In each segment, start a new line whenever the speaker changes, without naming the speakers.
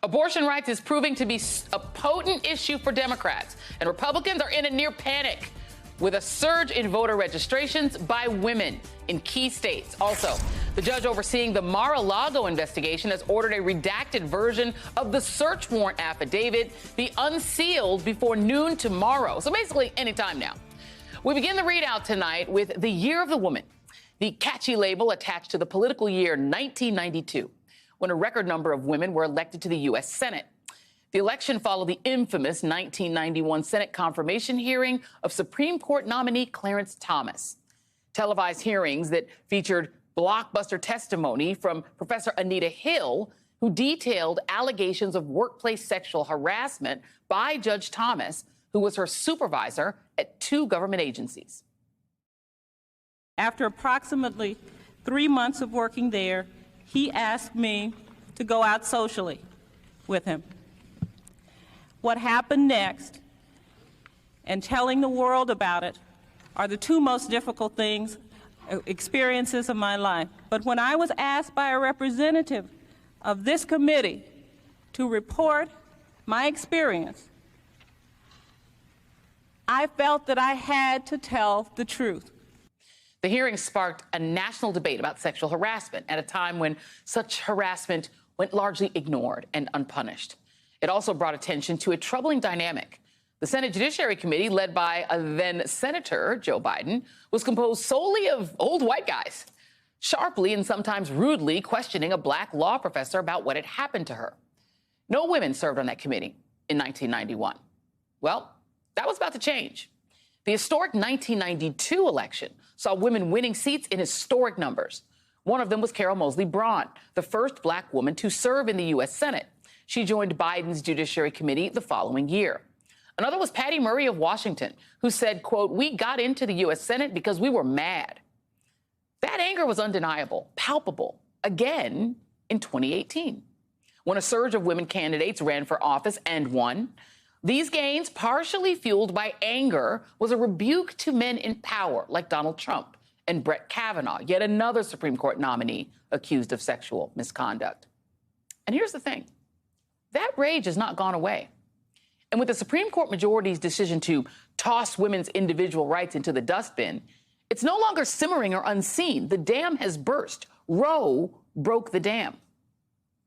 Abortion rights is proving to be a potent issue for Democrats, and Republicans are in a near panic with a surge in voter registrations by women in key states. Also, the judge overseeing the Mar-a-Lago investigation has ordered a redacted version of the search warrant affidavit be unsealed before noon tomorrow. So basically, anytime now. We begin the readout tonight with the Year of the Woman, the catchy label attached to the political year 1992, when a record number of women were elected to the U.S. Senate. The election followed the infamous 1991 Senate confirmation hearing of Supreme Court nominee Clarence Thomas. Televised hearings that featured blockbuster testimony from Professor Anita Hill, who detailed allegations of workplace sexual harassment by Judge Thomas, who was her supervisor at 2 government agencies.
After approximately 3 months of working there, he asked me to go out socially with him. What happened next and telling the world about it are the 2 most difficult experiences of my life. But when I was asked by a representative of this committee to report my experience, I felt that I had to tell the truth.
The hearing sparked a national debate about sexual harassment at a time when such harassment went largely ignored and unpunished. It also brought attention to a troubling dynamic. The Senate Judiciary Committee, led by then-Senator Joe Biden, was composed solely of old white guys, sharply and sometimes rudely questioning a black law professor about what had happened to her. No women served on that committee in 1991. Well, that was about to change. The historic 1992 election saw women winning seats in historic numbers. One of them was Carol Moseley Braun, the first black woman to serve in the U.S. Senate. She joined Biden's Judiciary Committee the following year. Another was Patty Murray of Washington, who said, quote, "We got into the U.S. Senate because we were mad." That anger was undeniable, palpable, again in 2018, when a surge of women candidates ran for office and won. These gains, partially fueled by anger, was a rebuke to men in power like Donald Trump and Brett Kavanaugh, yet another Supreme Court nominee accused of sexual misconduct. And here's the thing. That rage has not gone away. And with the Supreme Court majority's decision to toss women's individual rights into the dustbin, it's no longer simmering or unseen. The dam has burst. Roe broke the dam.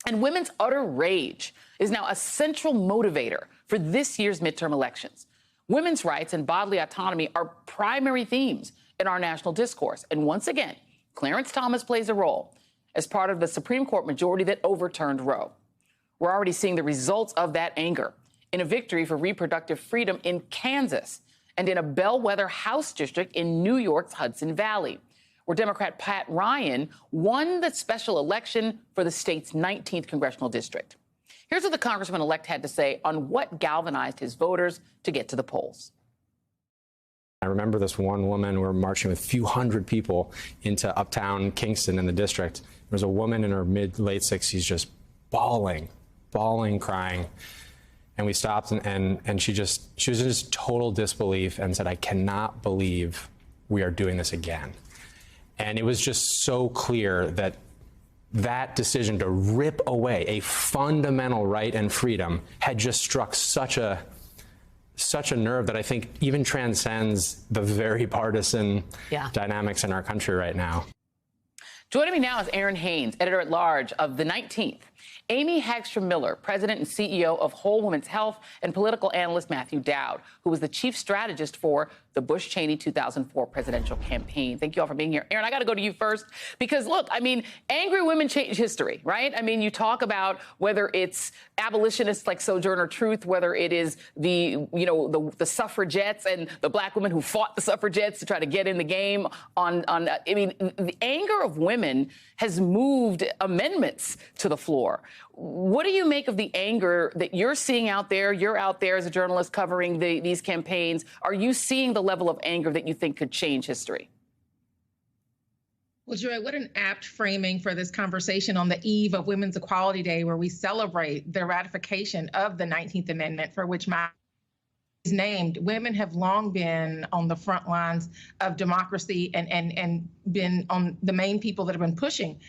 And women's utter rage is now a central motivator for this year's midterm elections. Women's rights and bodily autonomy are primary themes in our national discourse. And once again, Clarence Thomas plays a role as part of the Supreme Court majority that overturned Roe. We're already seeing the results of that anger in a victory for reproductive freedom in Kansas and in a bellwether House district in New York's Hudson Valley, where Democrat Pat Ryan won the special election for the state's 19th congressional district. Here's what the congressman-elect had to say on what galvanized his voters to get to the polls.
I remember this one woman, we were marching with a few hundred people into uptown Kingston in the district. There was a woman in her late 60s just bawling, crying. And we stopped and she was in just total disbelief and said, "I cannot believe we are doing this again." And it was just so clear that that decision to rip away a fundamental right and freedom had just struck such a nerve that I think even transcends the very partisan dynamics in our country right now.
Joining me now is Aaron Haynes, editor-at-large of The 19th. Amy Hagstrom Miller, president and CEO of Whole Woman's Health, and political analyst Matthew Dowd, who was the chief strategist for the Bush-Cheney 2004 presidential campaign. Thank you all for being here. Aaron, I got to go to you first because, look, I mean, angry women change history, right? I mean, you talk about whether it's abolitionists like Sojourner Truth, whether it is the suffragettes and the black women who fought the suffragettes to try to get in the game I mean, the anger of women has moved amendments to the floor. What do you make of the anger that you're seeing out there? You're out there as a journalist covering these campaigns. Are you seeing the level of anger that you think could change history?
Well, Joy, what an apt framing for this conversation on the eve of Women's Equality Day, where we celebrate the ratification of the 19th Amendment, for which my named, women have long been on the front lines of democracy and been on the main people that have been pushing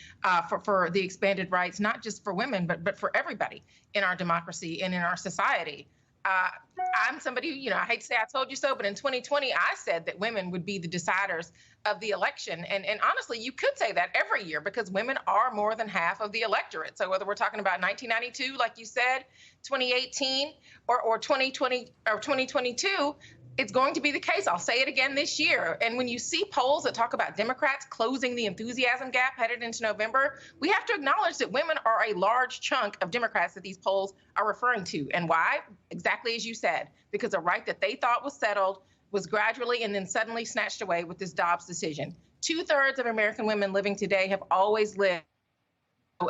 for the expanded rights, not just for women, but for everybody in our democracy and in our society. I'm somebody who, I hate to say I told you so, but in 2020, I said that women would be the deciders of the election. And honestly, you could say that every year because women are more than half of the electorate. So whether we're talking about 1992, like you said, 2018, or 2020 or 2022, it's going to be the case. I'll say it again this year. And when you see polls that talk about Democrats closing the enthusiasm gap headed into November, we have to acknowledge that women are a large chunk of Democrats that these polls are referring to. And why? Exactly as you said, because a right that they thought was settled was gradually and then suddenly snatched away with this Dobbs decision. 2/3 of American women living today have always lived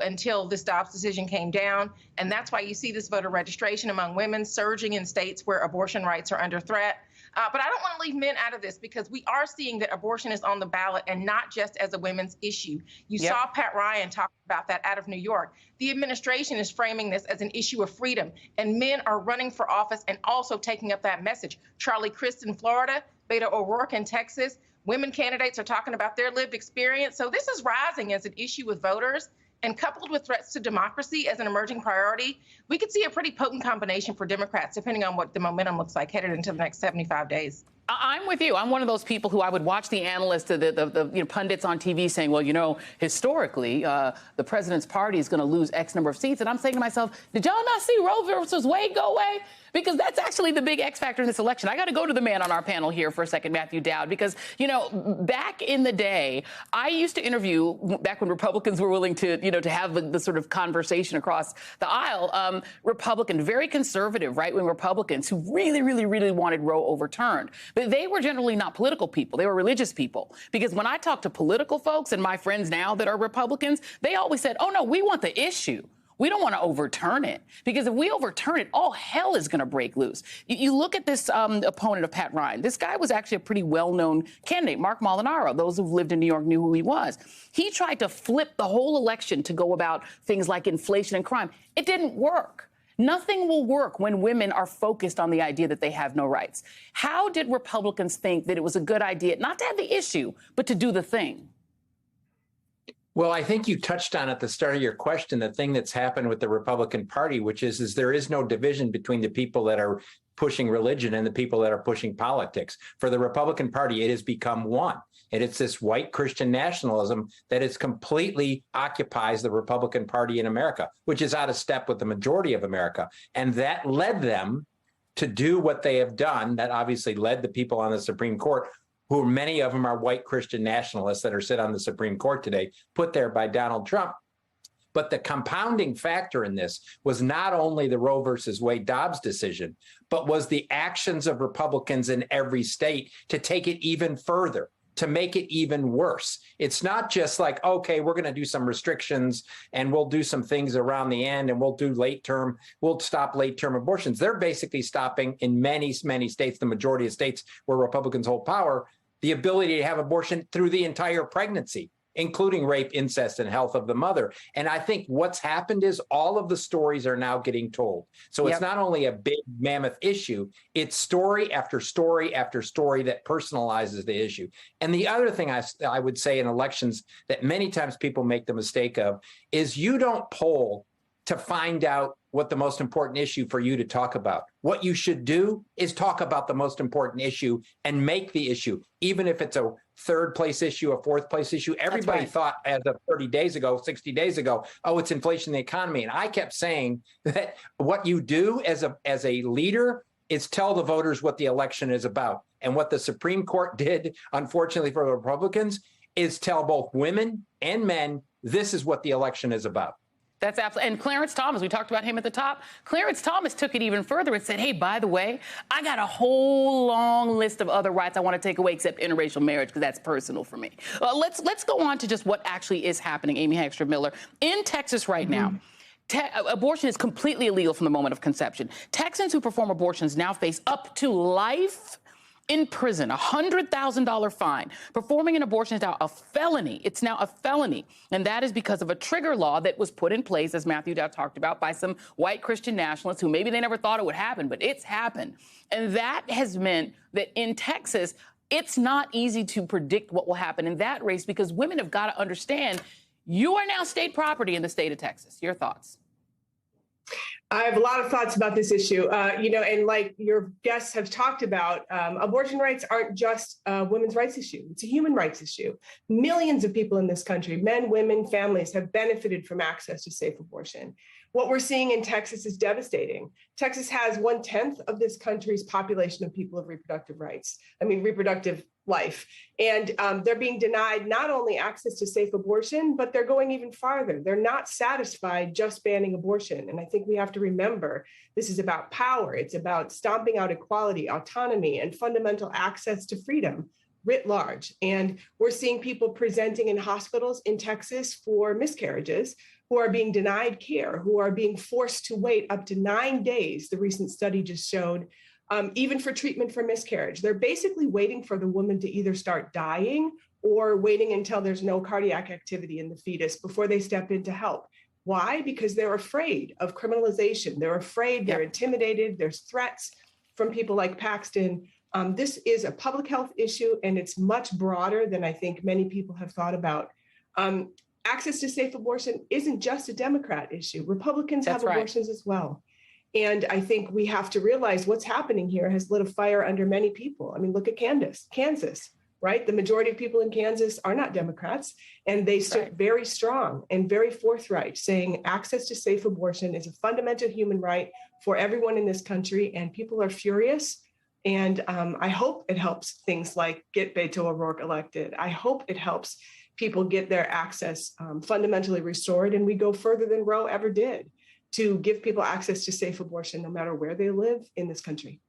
until this Dobbs decision came down. And that's why you see this voter registration among women surging in states where abortion rights are under threat. But I don't want to leave men out of this because we are seeing that abortion is on the ballot and not just as a women's issue. You saw Pat Ryan talk about that out of New York. The administration is framing this as an issue of freedom, and men are running for office and also taking up that message. Charlie Crist in Florida, Beto O'Rourke in Texas, women candidates are talking about their lived experience. So this is rising as an issue with voters. And coupled with threats to democracy as an emerging priority, we could see a pretty potent combination for Democrats, depending on what the momentum looks like headed into the next 75 days.
I'm with you. I'm one of those people who I would watch the analysts, the pundits on TV saying, well, historically, the president's party is going to lose X number of seats. And I'm saying to myself, did y'all not see Roe versus Wade go away? Because that's actually the big X factor in this election. I got to go to the man on our panel here for a second, Matthew Dowd, because, back in the day, I used to interview, back when Republicans were willing to, to have the sort of conversation across the aisle, Republican, very conservative, right-wing Republicans who really, really, really wanted Roe overturned. But they were generally not political people. They were religious people. Because when I talk to political folks and my friends now that are Republicans, they always said, oh, no, we want the issue. We don't want to overturn it, because if we overturn it, all hell is going to break loose. You look at this opponent of Pat Ryan. This guy was actually a pretty well-known candidate, Mark Molinaro. Those who've lived in New York knew who he was. He tried to flip the whole election to go about things like inflation and crime. It didn't work. Nothing will work when women are focused on the idea that they have no rights. How did Republicans think that it was a good idea not to have the issue, but to do the thing?
Well, I think you touched on at the start of your question the thing that's happened with the Republican Party, which is there is no division between the people that are pushing religion and the people that are pushing politics. For the Republican Party, it has become one. And it's this white Christian nationalism that is completely occupies the Republican Party in America, which is out of step with the majority of America. And that led them to do what they have done. That obviously led the people on the Supreme Court, who many of them are white Christian nationalists that are sit on the Supreme Court today, put there by Donald Trump. But the compounding factor in this was not only the Roe versus Wade Dobbs decision, but was the actions of Republicans in every state to take it even further, to make it even worse. It's not just like, okay, we're going to do some restrictions and we'll do some things around the end and we'll stop late term abortions. They're basically stopping in many, many states, the majority of states where Republicans hold power, the ability to have abortion through the entire pregnancy, including rape, incest, and health of the mother. And I think what's happened is all of the stories are now getting told. So it's not only a big mammoth issue, it's story after story after story that personalizes the issue. And the other thing I would say in elections that many times people make the mistake of is you don't poll to find out what the most important issue for you to talk about. What you should do is talk about the most important issue and make the issue, even if it's a third place issue, a fourth place issue. Everybody thought as of 30 days ago, 60 days ago, oh, it's inflation in the economy. And I kept saying that what you do as a leader is tell the voters what the election is about. And what the Supreme Court did, unfortunately for the Republicans, is tell both women and men, this is what the election is about.
That's absolutely. And Clarence Thomas, we talked about him at the top. Clarence Thomas took it even further and said, hey, by the way, I got a whole long list of other rights I want to take away except interracial marriage, because that's personal for me. Let's go on to just what actually is happening, Amy Hagstrom Miller. In Texas right now, abortion is completely illegal from the moment of conception. Texans who perform abortions now face up to life in prison, $100,000 fine. Performing an abortion is now a felony. It's now a felony. And that is because of a trigger law that was put in place, as Matthew Dowd talked about, by some white Christian nationalists who maybe they never thought it would happen, but it's happened. And that has meant that in Texas, it's not easy to predict what will happen in that race because women have got to understand you are now state property in the state of Texas. Your thoughts?
I have a lot of thoughts about this issue. And like your guests have talked about, abortion rights aren't just a women's rights issue. It's a human rights issue. Millions of people in this country, men, women, families, have benefited from access to safe abortion. What we're seeing in Texas is devastating. Texas has 1/10 of this country's population of people of reproductive life. And they're being denied not only access to safe abortion, but they're going even farther. They're not satisfied just banning abortion. And I think we have to remember this is about power. It's about stomping out equality, autonomy, and fundamental access to freedom writ large. And we're seeing people presenting in hospitals in Texas for miscarriages who are being denied care, who are being forced to wait up to 9 days, the recent study just showed, even for treatment for miscarriage. They're basically waiting for the woman to either start dying or waiting until there's no cardiac activity in the fetus before they step in to help. Why? Because they're afraid of criminalization. They're afraid, they're intimidated, there's threats from people like Paxton. This is a public health issue, and it's much broader than I think many people have thought about. Access to safe abortion isn't just a Democrat issue. Republicans have abortions as well. And I think we have to realize what's happening here has lit a fire under many people. I mean, look at Kansas, right? The majority of people in Kansas are not Democrats, and they stood very strong and very forthright, saying access to safe abortion is a fundamental human right for everyone in this country, and people are furious. And I hope it helps things like get Beto O'Rourke elected. I hope it helps people get their access fundamentally restored, and we go further than Roe ever did to give people access to safe abortion no matter where they live in this country.